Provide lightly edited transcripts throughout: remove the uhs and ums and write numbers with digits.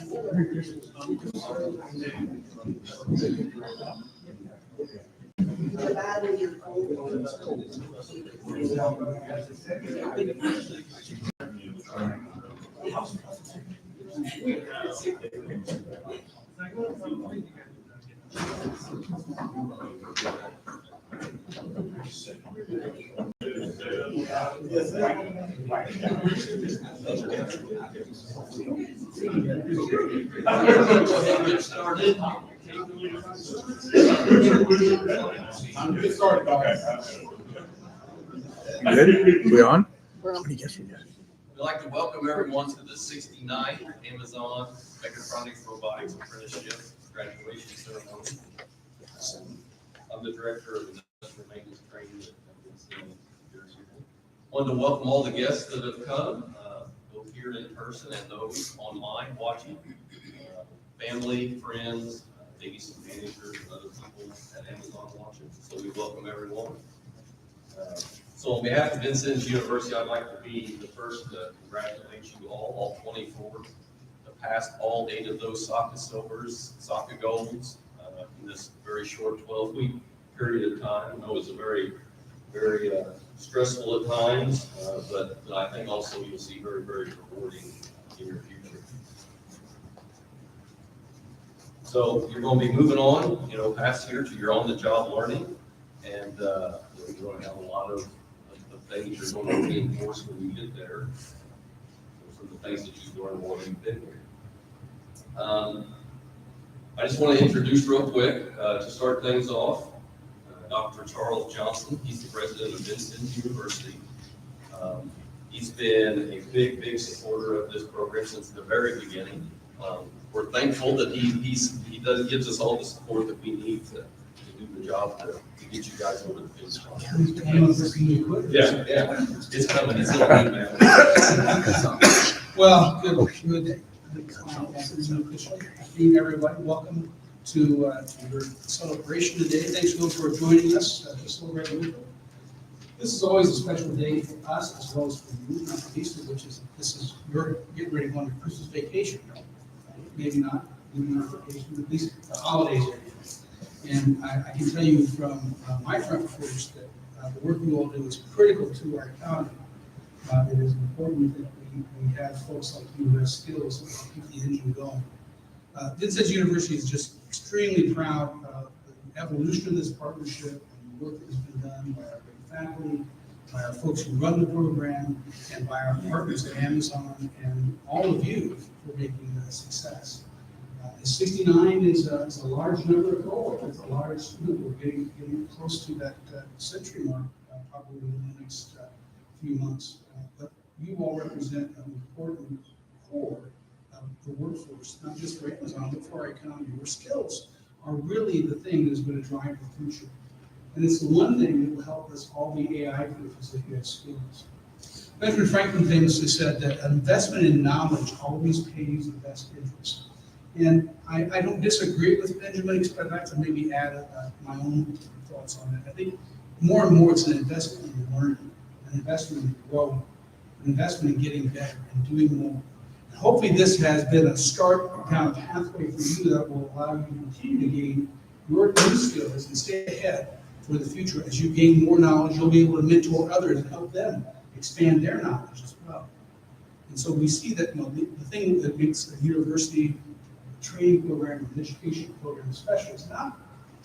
Get started. Okay. Good? We on? We'd like to welcome everyone to the 69th Amazon Mechatronics Robotics Apprenticeship Graduation Ceremony. I'm the Director of Industrial Maintenance Training at Vincennes, New Jersey. Wanted to welcome all the guests that have come, both here in person and those online watching, family, friends, maybe some managers and other people at Amazon watching. So we welcome everyone. So on behalf of Vincennes University, I'd like to be the first to congratulate you all 24, to pass all 8 of those SOCA silvers, SOCA golds, in this very short 12-week period of time. I know it was a very, very stressful at times, but I think also you'll see very, very rewarding in your future. So you're going to be moving on, past here to your on-the-job learning, and you're going to have a lot of things you're going to reinforce when you get there. Those are the things that you've learned while you've been here. I just want to introduce real quick, to start things off, Dr. Charles Johnson. He's the president of Vincennes University. He's been a big, big supporter of this program since the very beginning. We're thankful that he gives us all the support that we need to do the job to get you guys over the finish line. Yeah, it's coming. It's in man. Well, good day. Everybody, welcome to your celebration today. Thanks for joining us to celebrate with us. This is always a special day for us as well as for you, not least of which is you're getting ready to go on your Christmas vacation. Maybe not, vacation, at least the holidays are here. And I can tell you from my front porch that the work you all do is critical to our economy. It is important that we have folks like you who have skills that keep the engine going. Vincennes University is just extremely proud of the evolution of this partnership and the work that has been done by our great faculty, by our folks who run the program, and by our partners at Amazon and all of you for making it a success. 69 is a large number of cohort. It's a large number. We're getting close to that century mark, probably in the next few months. But you all represent an important core of the workforce, not just for Amazon, but for our economy, where skills are really the thing that is going to drive the future. And it's the one thing that will help us all be AI proof is if you have skills. Benjamin Franklin famously said that an investment in knowledge always pays the best interest. And I don't disagree with Benjamin, but I'd like to maybe add my own thoughts on it. I think more and more it's an investment in learning, an investment in growing, an investment in getting better and doing more. And hopefully this has been a start down a pathway for you that will allow you to continue to gain your new skills and stay ahead for the future. As you gain more knowledge, you'll be able to mentor others and help them expand their knowledge as well. And so we see that the thing that makes a university training program, an education program special is not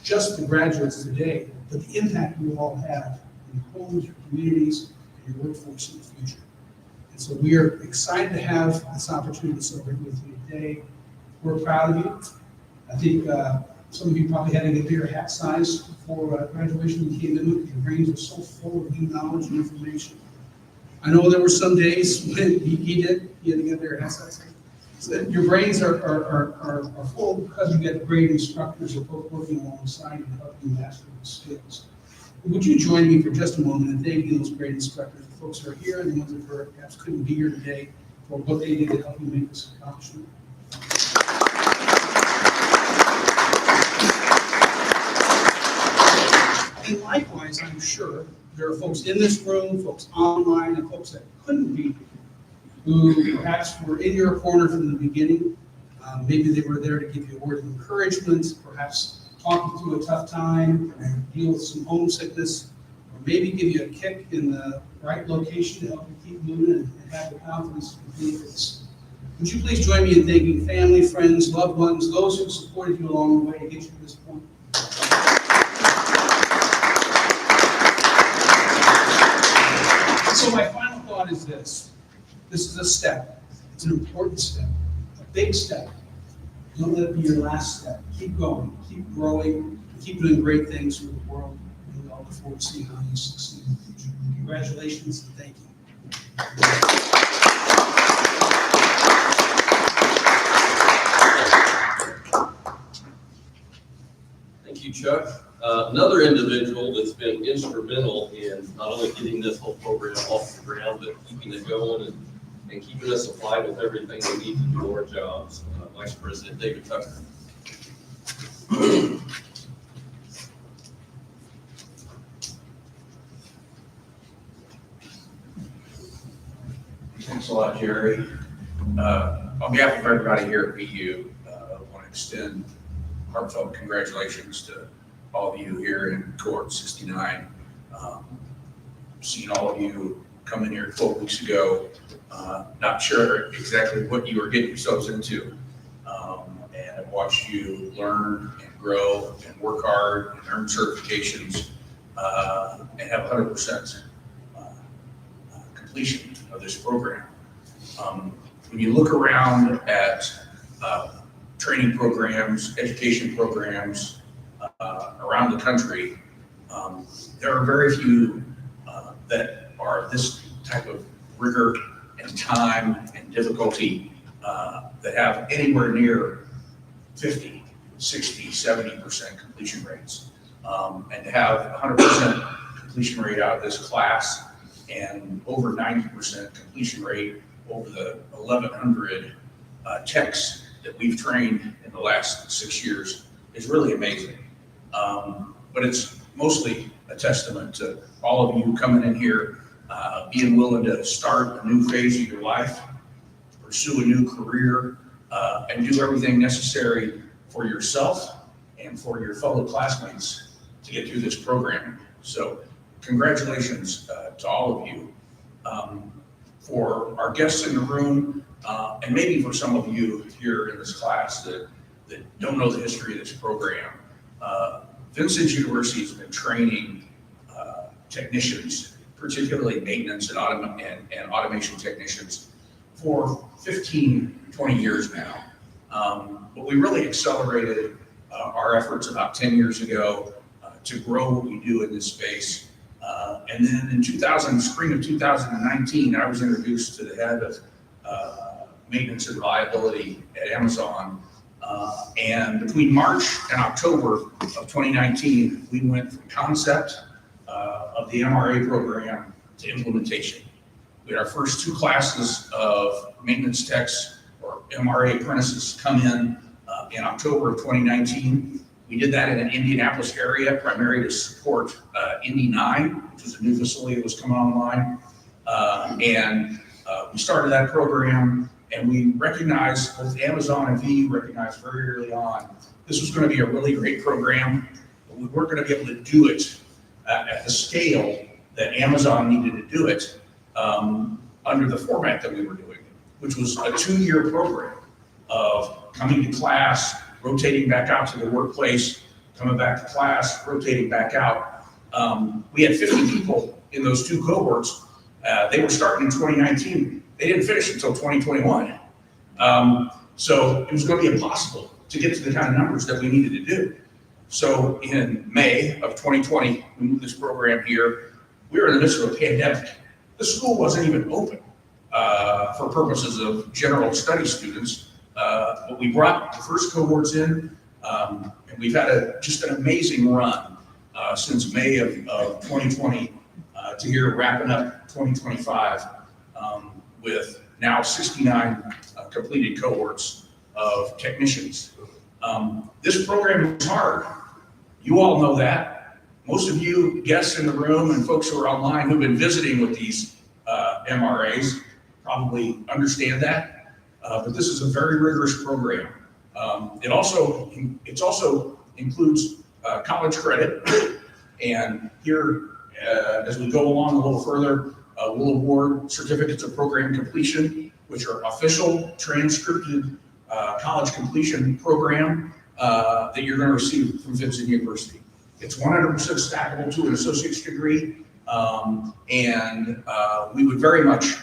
just the graduates today, but the impact you all have in your homes, your communities, and your workforce in the future. And so we are excited to have this opportunity to celebrate with you today. We're proud of you. I think some of you probably had to get bigger hat size before graduation when you came in because your brains were so full of new knowledge and information. I know there were some days when he had to get bigger hat size. So your brains are full because you get great instructors who are both working alongside you to help you master those skills. Would you join me for just a moment in thanking those great instructors, the folks who are here and the ones that perhaps couldn't be here today, for what they did to help you make this accomplishment? And likewise, I'm sure there are folks in this room, folks online, and folks that couldn't be here, who perhaps were in your corner from the beginning, Maybe they were there to give you a word of encouragement, perhaps talk you through a tough time, deal with some homesickness, or maybe give you a kick in the right location to help you keep moving and have the confidence to complete this. Would you please join me in thanking family, friends, loved ones, those who supported you along the way to get you to this point? So my final thought is this. This is a step. It's an important step, a big step. Don't let it be your last step. Keep going, keep growing, and keep doing great things for the world. And we all look forward to seeing how you succeed in the future. Congratulations and thank you. Thank you, Chuck. Another individual that's been instrumental in not only getting this whole program off the ground, but keeping it going and keeping us applied with everything we need to do our jobs, Vice President David Tucker. Thanks a lot, Jerry. On behalf of everybody here at BU, I want to extend heartfelt congratulations to all of you here in Cohort 69. Seen all of you come in here 12 weeks ago, not sure exactly what you were getting yourselves into. And I've watched you learn and grow and work hard and earn certifications and have 100% completion of this program. When you look around at training programs, education programs around the country, there are very few that are this type of rigor and time and difficulty that have anywhere near 50, 60, 70% completion rates. And to have 100% completion rate out of this class and over 90% completion rate over the 1,100 techs that we've trained in the last 6 years is really amazing. But it's mostly a testament to all of you coming in here, being willing to start a new phase of your life, pursue a new career, and do everything necessary for yourself and for your fellow classmates to get through this program. So congratulations to all of you. For our guests in the room, and maybe for some of you here in this class that don't know the history of this program, Vincennes University has been training technicians, particularly maintenance and automation technicians, for 15, 20 years now. But we really accelerated our efforts about 10 years ago to grow what we do in this space. And then in spring of 2019, I was introduced to the head of maintenance and reliability at Amazon. And between March and October of 2019, we went from concept of the MRA program to implementation. We had our first 2 classes of maintenance techs or MRA apprentices come in October of 2019. We did that in an Indianapolis area, primarily to support Indy 9, which was a new facility that was coming online. And we started that program, and we recognized, both Amazon and VU recognized very early on, this was going to be a really great program, but we weren't going to be able to do it at the scale that Amazon needed to do it under the format that we were doing, which was a 2-year program of coming to class, rotating back out to the workplace, coming back to class, rotating back out. We had 50 people in those 2 cohorts. They were starting in 2019. They didn't finish until 2021. So it was going to be impossible to get to the kind of numbers that we needed to do. So in May of 2020, we moved this program here. We were in the midst of a pandemic. The school wasn't even open for purposes of general study students. But we brought the first cohorts in, and we've had just an amazing run since May of 2020 to here wrapping up 2025 with now 69 completed cohorts of technicians. This program is hard. You all know that. Most of you guests in the room and folks who are online who've been visiting with these MRAs probably understand that. but this is a very rigorous program. It also includes college credit, and here, as we go along a little further, we'll award certificates of program completion, which are official transcripted college completion program that you're going to receive from Vincennes University. It's 100% stackable to an associate's degree, and we would very much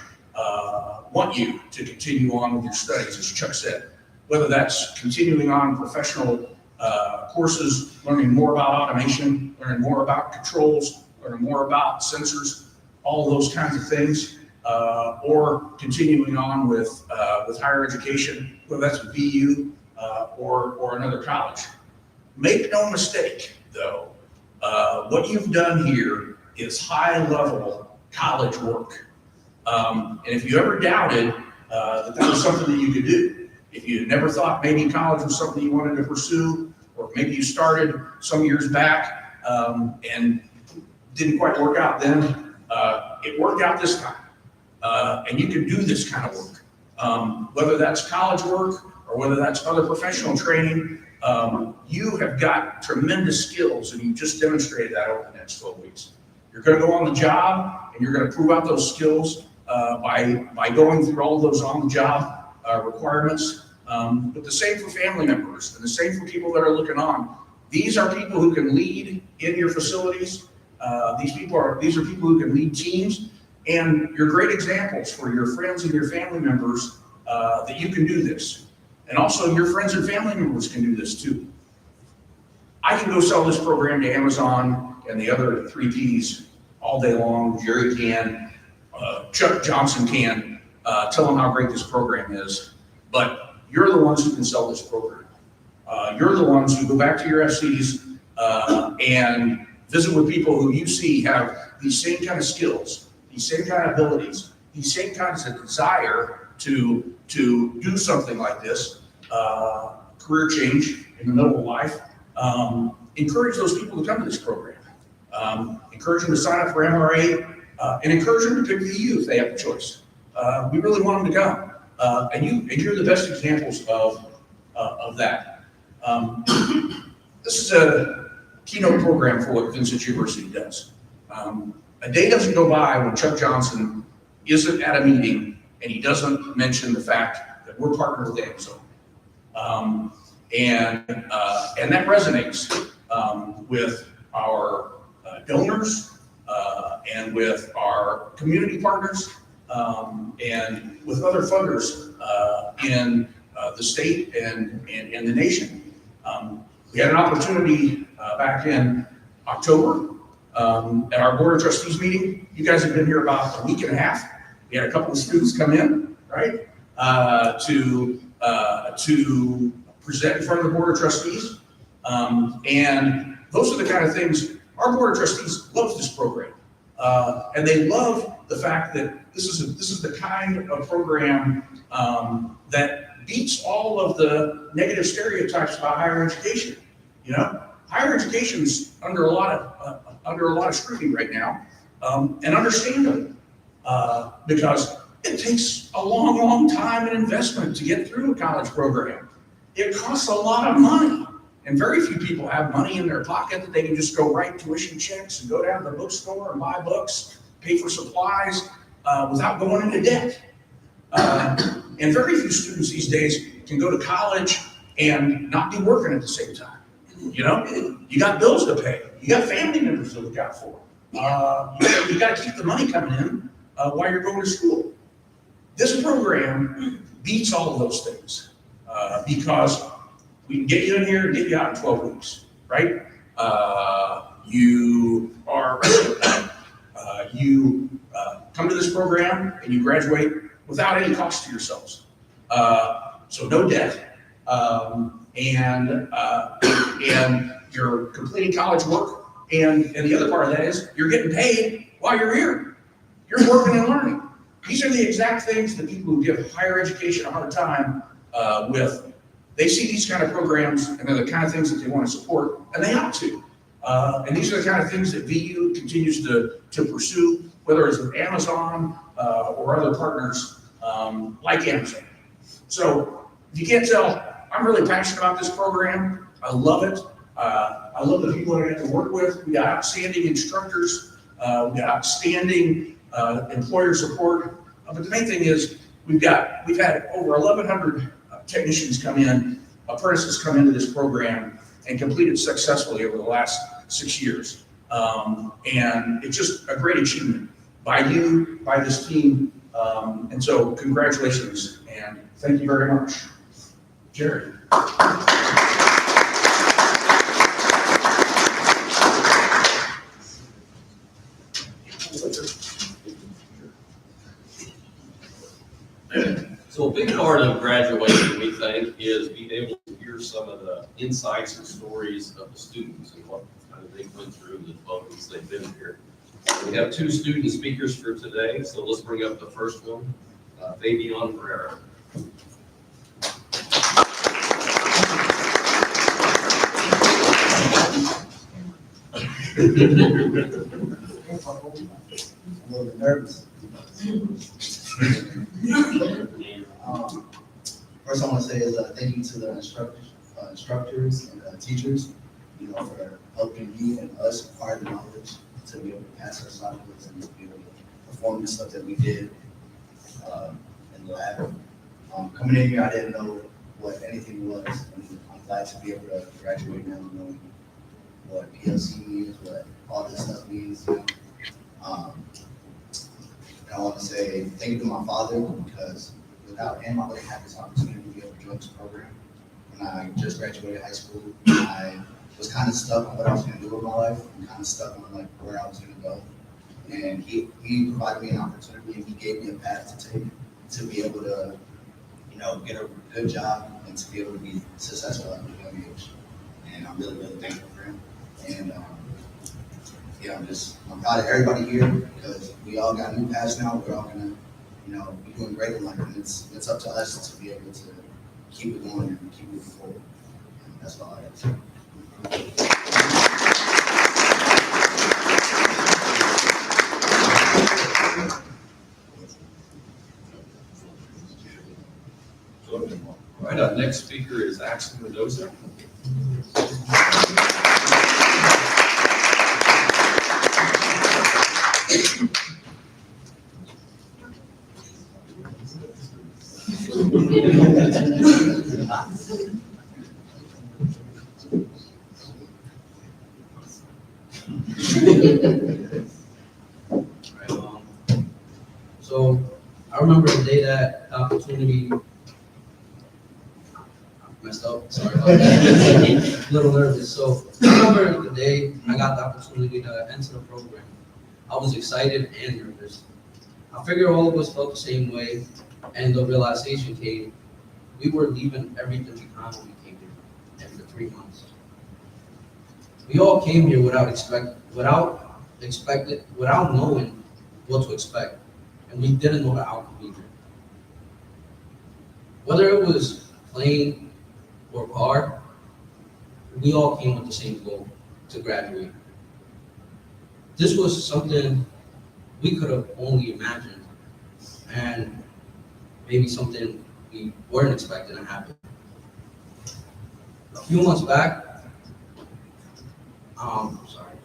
want you to continue on with your studies, as Chuck said, whether that's continuing on professional courses, learning more about automation, learning more about controls, learning more about sensors, all of those kinds of things, or continuing on with higher education, whether that's with VU or another college. Make no mistake, though, what you've done here is high-level college work. And if you ever doubted that was something that you could do, if you never thought maybe college was something you wanted to pursue, or maybe you started some years back and didn't quite work out then, it worked out this time. And you can do this kind of work. Whether that's college work or whether that's other professional training, you have got tremendous skills, and you just demonstrated that over the next 12 weeks. You're going to go on the job, and you're going to prove out those skills by going through all of those on-the-job requirements. But the same for family members, and the same for people that are looking on. These are people who can lead in your facilities. These are people who can lead teams, and you're great examples for your friends and your family members that you can do this. And also your friends and family members can do this too. I can go sell this program to Amazon and the other 3Ps all day long. Jerry can, Chuck Johnson can, tell them how great this program is. But you're the ones who can sell this program. You're the ones who go back to your FCs and visit with people who you see have these same kind of skills, these same kind of abilities, these same kinds of desire to do something like this, career change in the middle of life. Encourage those people to come to this program. Encourage them to sign up for MRA, and encourage them to pick VU if they have the choice. We really want them to come, and you're the best examples of that. This is a keynote program for what Vincennes University does. A day doesn't go by when Chuck Johnson isn't at a meeting and he doesn't mention the fact that we're partnered with Amazon. And that resonates with our donors and with our community partners and with other funders in the state and the nation. We had an opportunity back in October at our Board of Trustees meeting. You guys have been here about a week and a half. We had a couple of students come in, right, to present in front of the Board of Trustees. And those are the kind of things, our Board of Trustees loves this program. And they love the fact that this is the kind of program that beats all of the negative stereotypes about higher education. You know, higher education's under a lot of scrutiny right now, and understandably, because it takes a long, long time and investment to get through a college program. It costs a lot of money, and very few people have money in their pocket that they can just go write tuition checks and go down to the bookstore and buy books, pay for supplies without going into debt. And very few students these days can go to college and not be working at the same time. You know, you got bills to pay, you got family members to look out for. You got to keep the money coming in while you're going to school. This program beats all of those things because we can get you in here and get you out in 12 weeks, right? You come to this program and you graduate without any cost to yourselves. So no debt, and you're completing college work, and the other part of that is you're getting paid while you're here. You're working and learning. These are the exact things that people who give higher education a hard time with. They see these kind of programs, and they're the kind of things that they want to support, and they ought to. And these are the kind of things that VU continues to pursue, whether it's with Amazon or other partners like Amazon. So if you can't tell, I'm really passionate about this program. I love it. I love the people that I get to work with. We got outstanding instructors. We got outstanding employer support. But the main thing is we've had over 1,100 technicians come in, apprentices come into this program and completed successfully over the last 6 years. And it's just a great achievement by you, by this team. And so congratulations and thank you very much. Jerry. So a big part of graduation, we think, is being able to hear some of the insights and stories of the students and what kind of they went through the 12 weeks they've been here. We have 2 student speakers for today, so let's bring up the first one, Fabian Pereira. I'm a little bit nervous. First I want to say is thank you to the instructors and teachers, for helping me and us acquire the knowledge to be able to pass our assignments and to be able to perform the stuff that we did in the lab. Coming in here, I didn't know what anything was, and I'm glad to be able to graduate now knowing what PLC means, what all this stuff means. And I want to say thank you to my father, because without him, I wouldn't have this opportunity to be able to join this program. When I just graduated high school, I was kind of stuck on what I was going to do with my life, and kind of stuck on like where I was going to go. And he provided me an opportunity, and he gave me a path to take to be able to, get a good job and to be able to be successful at a young age. And I'm really, really thankful for him. And I'm proud of everybody here, because we all got new paths now. We're all gonna, be doing great in life, and it's up to us to be able to keep it going and keep moving forward. And that's all I have to say. All right, our next speaker is Axel Mendoza. So I remember the day that the opportunity messed up. Sorry about that. A little nervous. So I remember the day I got the opportunity to enter the program. I was excited and nervous. I figured all of us felt the same way, and the realization came: we were leaving everything behind when we came here, and for 3 months. We all came here without knowing what to expect, and we didn't know the outcome either. Whether it was plane or car, we all came with the same goal: to graduate. This was something we could have only imagined, and maybe something we weren't expecting to happen. A few months back, sorry.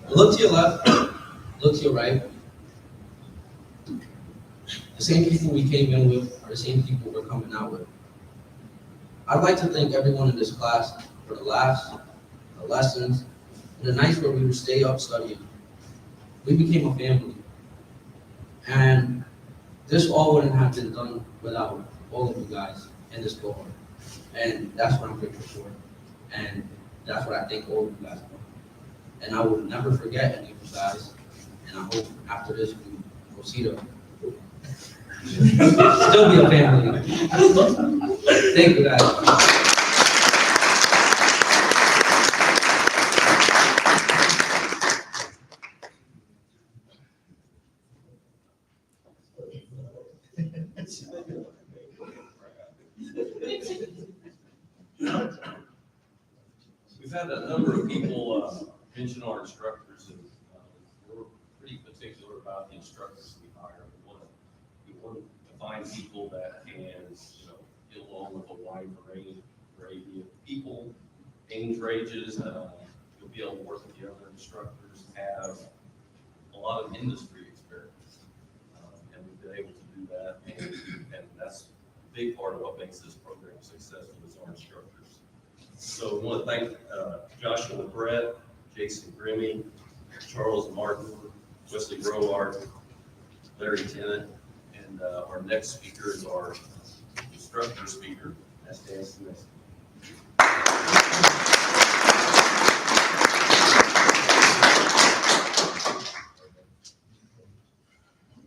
Look to your left, look to your right. The same people we came in with are the same people we're coming out with. I'd like to thank everyone in this class for the laughs, the lessons, and the nights where we would stay up studying. We became a family. And this all wouldn't have been done without all of you guys in this cohort. And that's what I'm grateful for. And that's what I thank all of you guys for. And I will never forget any of you guys. And I hope after this we will see them. Still be a family. Thank you guys. We've had a number of people mention our instructors, and we're pretty particular about the instructors we hire. We want to want to find people that can, get along with a wide variety of people, age ranges. You'll be able to work with the other instructors, have a lot of industry experience. And we've been able to do that, and that's a big part of what makes this program successful is our instructors. So I want to thank Joshua Brett, Jason Grimmy, Charles Martin, Wesley Growart, Larry Tennant, and our next speaker is our instructor speaker, that's Stanescu.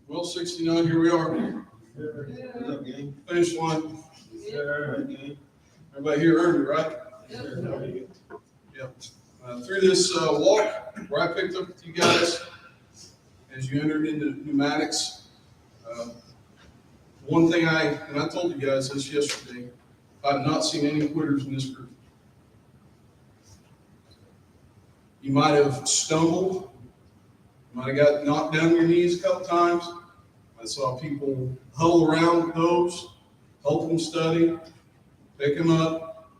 Well, 69, here we are. Finish line. Everybody here earned it, right? Yep. Through this walk where I picked up with you guys as you entered into pneumatics, one thing and I told you guys this yesterday, I've not seen any quitters in this group. You might have stumbled, you might have got knocked down your knees a couple times. I saw people huddle around those, help them study, pick them up,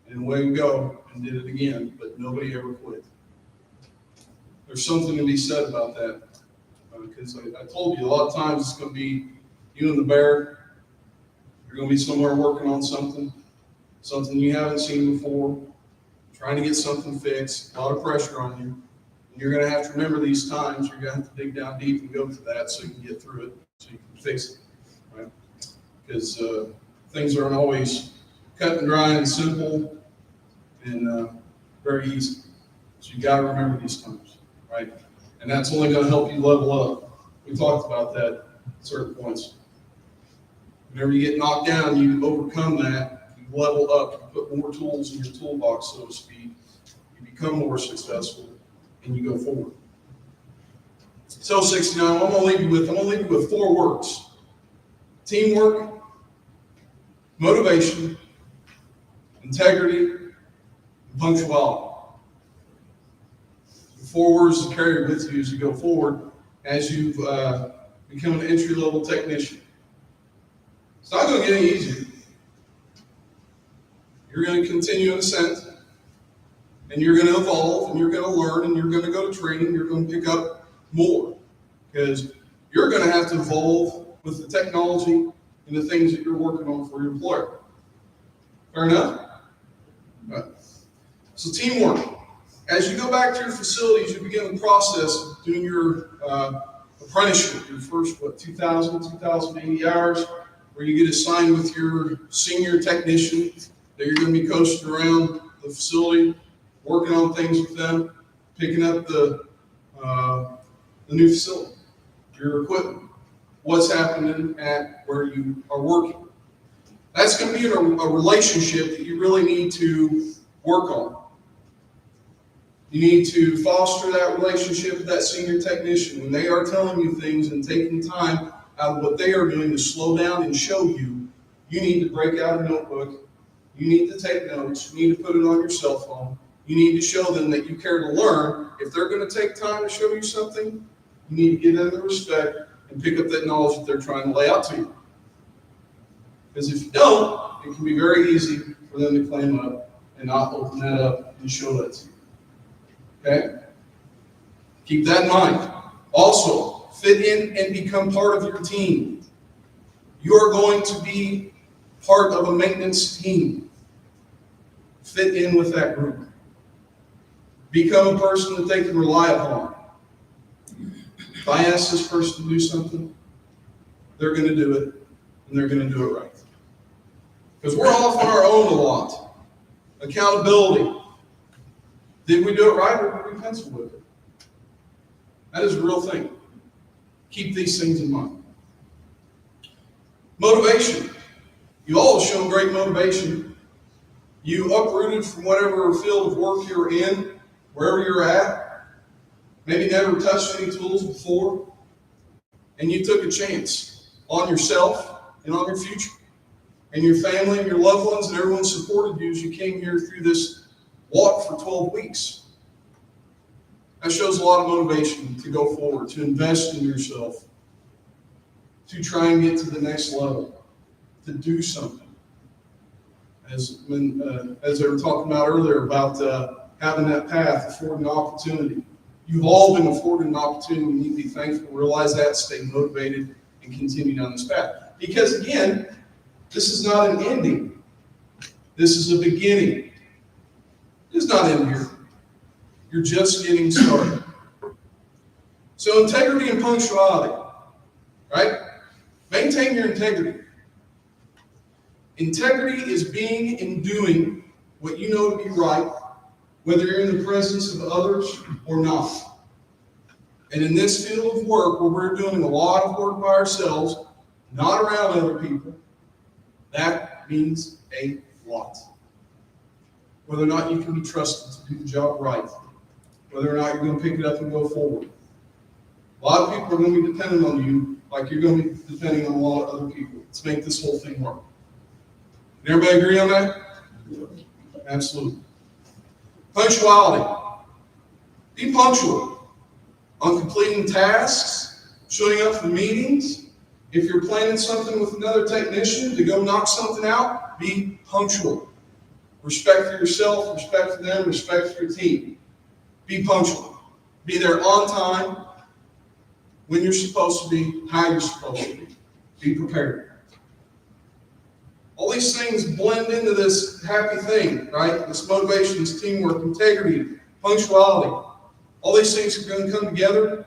and away we go, and did it again, but nobody ever quit. There's something to be said about that, because I told you a lot of times it's going to be you and the bear. You're going to be somewhere working on something you haven't seen before, trying to get something fixed, a lot of pressure on you. And you're going to have to remember these times. You're going to have to dig down deep and go to that so you can get through it, so you can fix it, right? Because things aren't always cut and dry and simple and very easy. So you got to remember these times, right? And that's only going to help you level up. We talked about that at certain points. Whenever you get knocked down, you overcome that, you level up, you put more tools in your toolbox, so to speak, you become more successful, and you go forward. So 69, I'm going to leave you with 4 words: teamwork, motivation, integrity, and punctuality. The 4 words to carry with you as you go forward, as you become an entry-level technician. It's not going to get any easier. You're going to continue in ascent, and you're going to evolve, and you're going to learn, and you're going to go to training, you're going to pick up more, because you're going to have to evolve with the technology and the things that you're working on for your employer. Fair enough? Right. So teamwork. As you go back to your facilities, you begin the process of doing your apprenticeship, your first, 2,080 hours, where you get assigned with your senior technician that you're going to be coasting around the facility, working on things with them, picking up the new facility, your equipment, what's happening at where you are working. That's going to be a relationship that you really need to work on. You need to foster that relationship with that senior technician. When they are telling you things and taking time out of what they are doing to slow down and show you, you need to break out a notebook. You need to take notes. You need to put it on your cell phone. You need to show them that you care to learn. If they're going to take time to show you something, you need to give them the respect and pick up that knowledge that they're trying to lay out to you. Because if you don't, it can be very easy for them to claim up and not open that up and show that to you. Okay? Keep that in mind. Also, fit in and become part of your team. You are going to be part of a maintenance team. Fit in with that group. Become a person that they can rely upon. If I ask this person to do something, they're going to do it, and they're going to do it right. Because we're off on our own a lot. Accountability. Did we do it right, or did we pencil with it? That is a real thing. Keep these things in mind. Motivation. You all have shown great motivation. You uprooted from whatever field of work you're in, wherever you're at. Maybe never touched any tools before. And you took a chance on yourself and on your future. And your family and your loved ones and everyone supported you as you came here through this walk for 12 weeks. That shows a lot of motivation to go forward, to invest in yourself. to try and get to the next level, to do something. As they were talking about earlier about having that path, affording opportunity. You've all been afforded an opportunity. We need to be thankful, realize that, stay motivated, and continue down this path. Because again, this is not an ending. This is a beginning. It's not end here. You're just getting started. So integrity and punctuality, right? Maintain your integrity. Integrity is being and doing what you know to be right, whether you're in the presence of others or not. And in this field of work, where we're doing a lot of work by ourselves, not around other people, that means a lot. Whether or not you can be trusted to do the job right, whether or not you're going to pick it up and go forward. A lot of people are going to be dependent on you, like you're going to be depending on a lot of other people to make this whole thing work. Can everybody agree on that? Absolutely. Punctuality. Be punctual on completing tasks, showing up for meetings. If you're planning something with another technician to go knock something out, be punctual. Respect for yourself, respect for them, respect for your team. Be punctual. Be there on time, when you're supposed to be, how you're supposed to be. Be prepared. All these things blend into this happy thing, right? This motivation, this teamwork, integrity, punctuality. All these things are going to come together.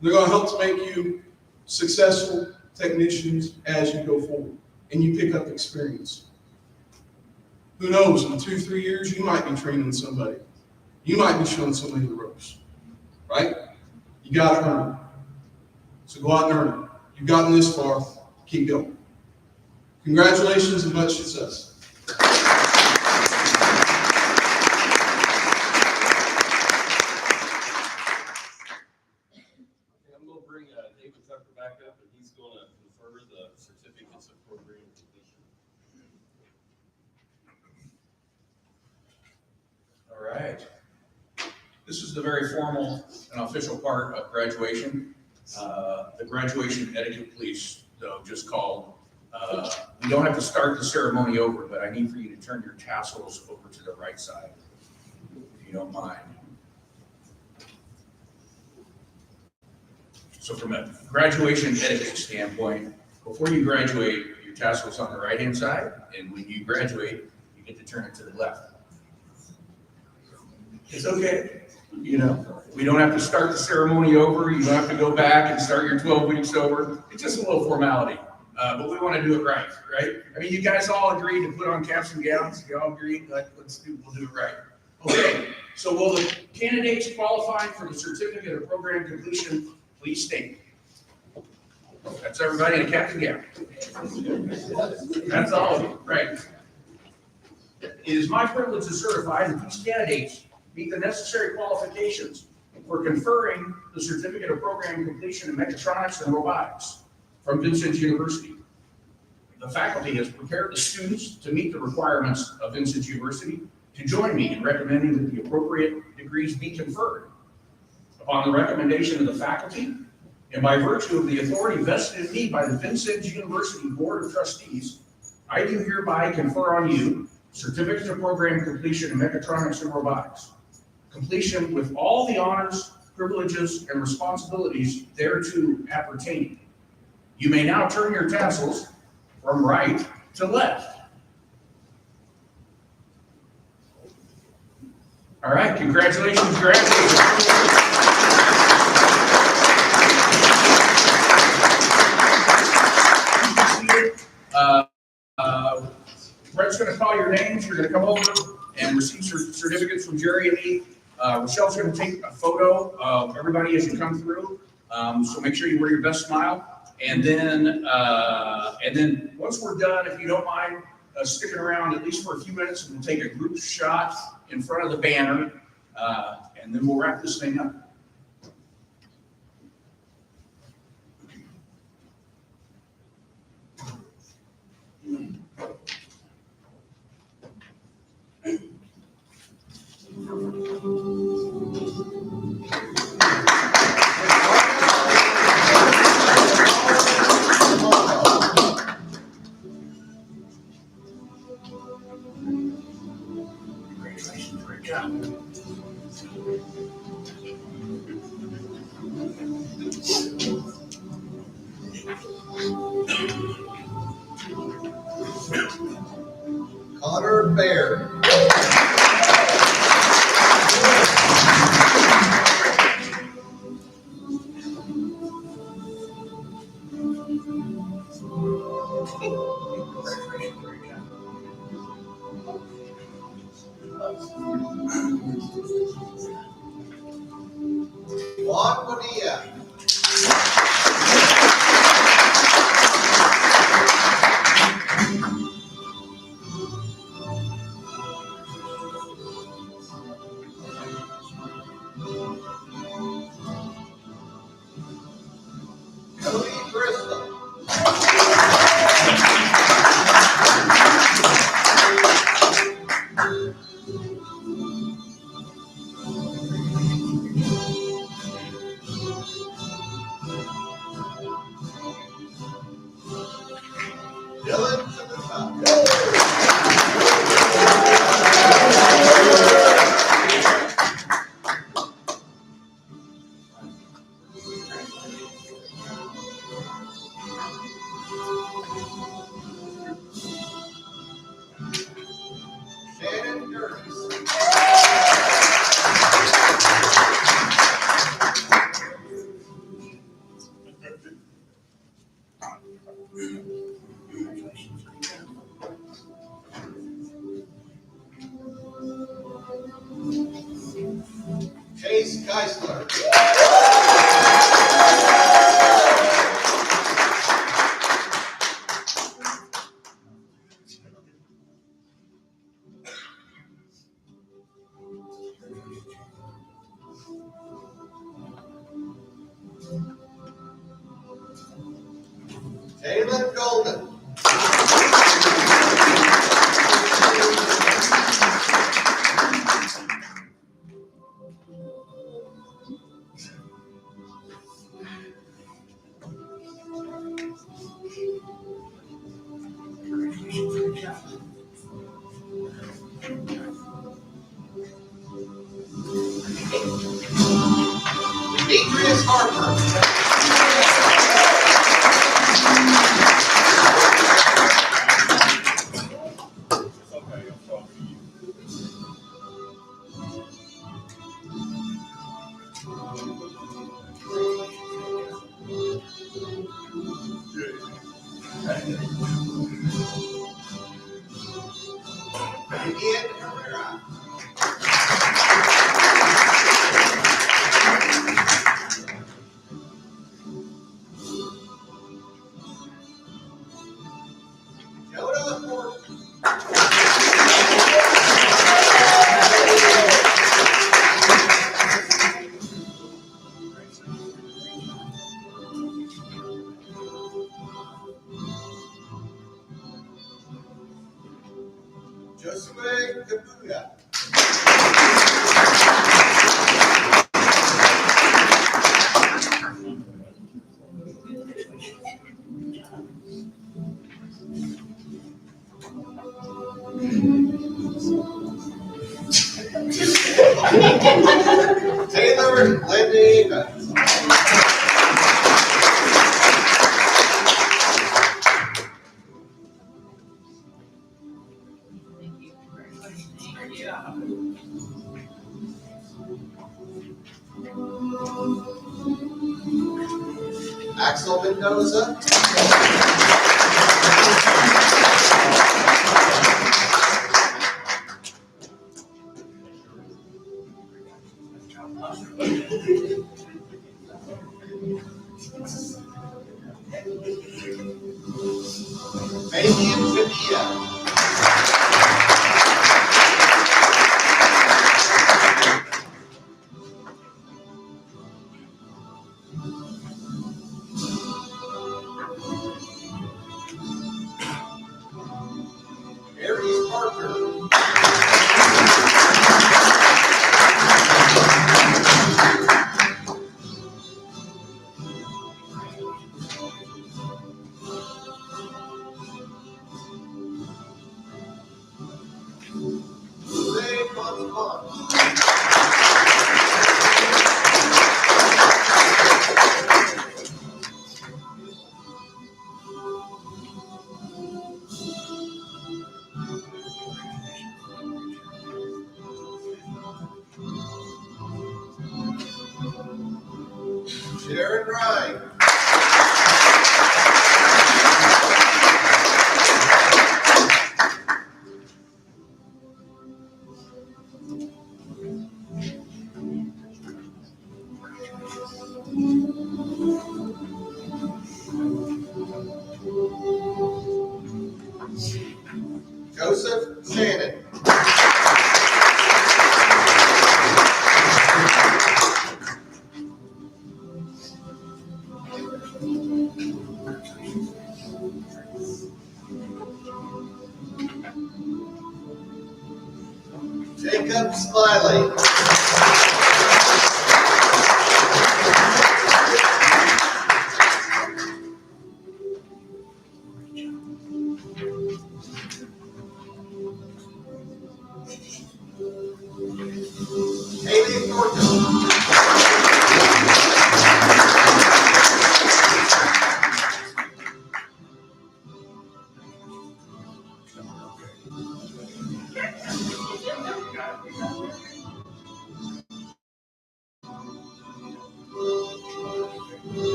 They're going to help to make you successful technicians as you go forward and you pick up experience. Who knows, in 2-3 years, you might be training somebody. You might be showing somebody the ropes, right? You got to earn it. So go out and earn it. You've gotten this far, keep going. Congratulations and much success. I'm going to bring David Tucker back up, and he's going to confer the certificates of program completion. All right. This is the very formal and official part of graduation. The graduation etiquette police, though, just called. We don't have to start the ceremony over, but I need for you to turn your tassels over to the right side, if you don't mind. So from a graduation etiquette standpoint, before you graduate, your tassel's on the right-hand side, and when you graduate, you get to turn it to the left. It's okay. You know, we don't have to start the ceremony over. You don't have to go back and start your 12 weeks over. It's just a little formality. But we want to do it right? I mean, you guys all agreed to put on caps and gowns. You all agreed, we'll do it right. Okay, so will the candidates qualifying for the certificate of program completion please state? That's everybody in a cap and gown. That's all of you, right? It is my privilege to certify that these candidates meet the necessary qualifications for conferring the certificate of program completion in mechatronics and robotics from Vincennes University. The faculty has prepared the students to meet the requirements of Vincennes University to join me in recommending that the appropriate degrees be conferred. Upon the recommendation of the faculty, and by virtue of the authority vested in me by the Vincennes University Board of Trustees, I do hereby confer on you certificates of program completion in mechatronics and robotics, completion with all the honors, privileges, and responsibilities thereto appertaining. You may now turn your tassels from right to left. All right, congratulations, graduates. Brett's going to call your names. You're going to come over and receive certificates from Jerry and me. Rochelle's going to take a photo of everybody as you come through. So make sure you wear your best smile. And then once we're done, if you don't mind sticking around at least for a few minutes, we'll take a group shot in front of the banner, and then we'll wrap this thing up. Connor Bear. Juan Bonilla. Cody Bristol. Dylan Tamuka. Shannon Curtis. Chase Geisler. Jalen Golden. Demetrius Harper. Ian MRA. Jonah Morton. Josue Kabuya. Taylor Lindy. Axel Mendoza. Fabian Padilla. Aries Parker. Jose Ponce. Come on. Sharon Wright. Joseph Shannon. Jacob Smiley. Haley Thornton.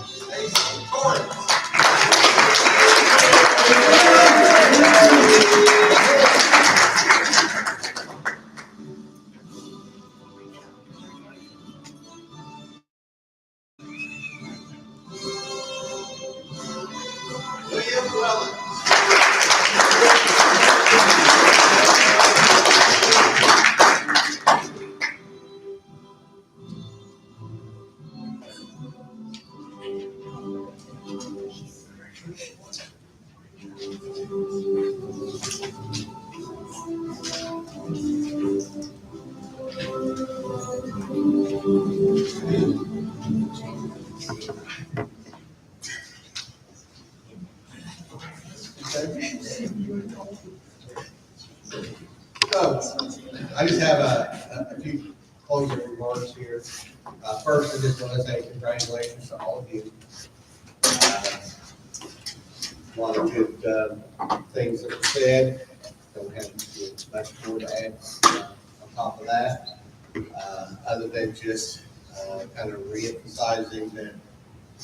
Stacy Torrance. William Wellen. So, I just have a few closing remarks here. First, I just want to say congratulations to all of you. A lot of good things that were said. Don't have much more to add on top of that, other than just kind of re-emphasizing that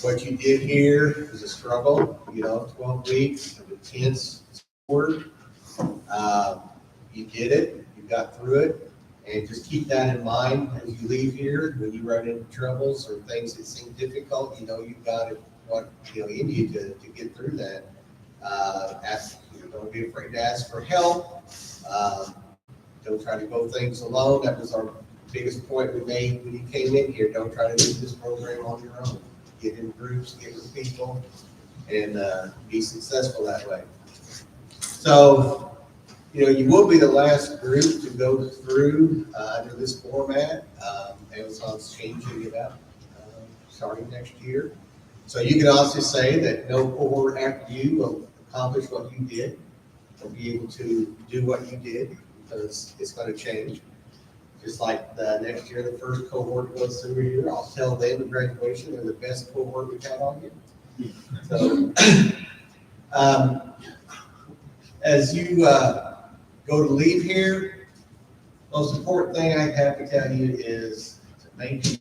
what you did here was a struggle. 12 weeks of intense work. You did it, you got through it, and just keep that in mind as you leave here. When you run into troubles or things that seem difficult, you've got what you need to get through that. Don't be afraid to ask for help. Don't try to go things alone. That was our biggest point we made when you came in here. Don't try to do this program on your own. Get in groups, get with people, and be successful that way. So, you will be the last group to go through under this format. Amazon's changing it up starting next year. So you can also say that no cohort after you will accomplish what you did, or be able to do what you did, because it's going to change. Just like the next year, the first cohort goes through here, I'll tell them at graduation they're the best cohort we've had all year. So, as you go to leave here, most important thing I have to tell you is to maintain.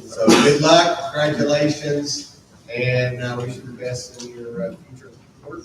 So good luck, congratulations, and wish you the best in your future work.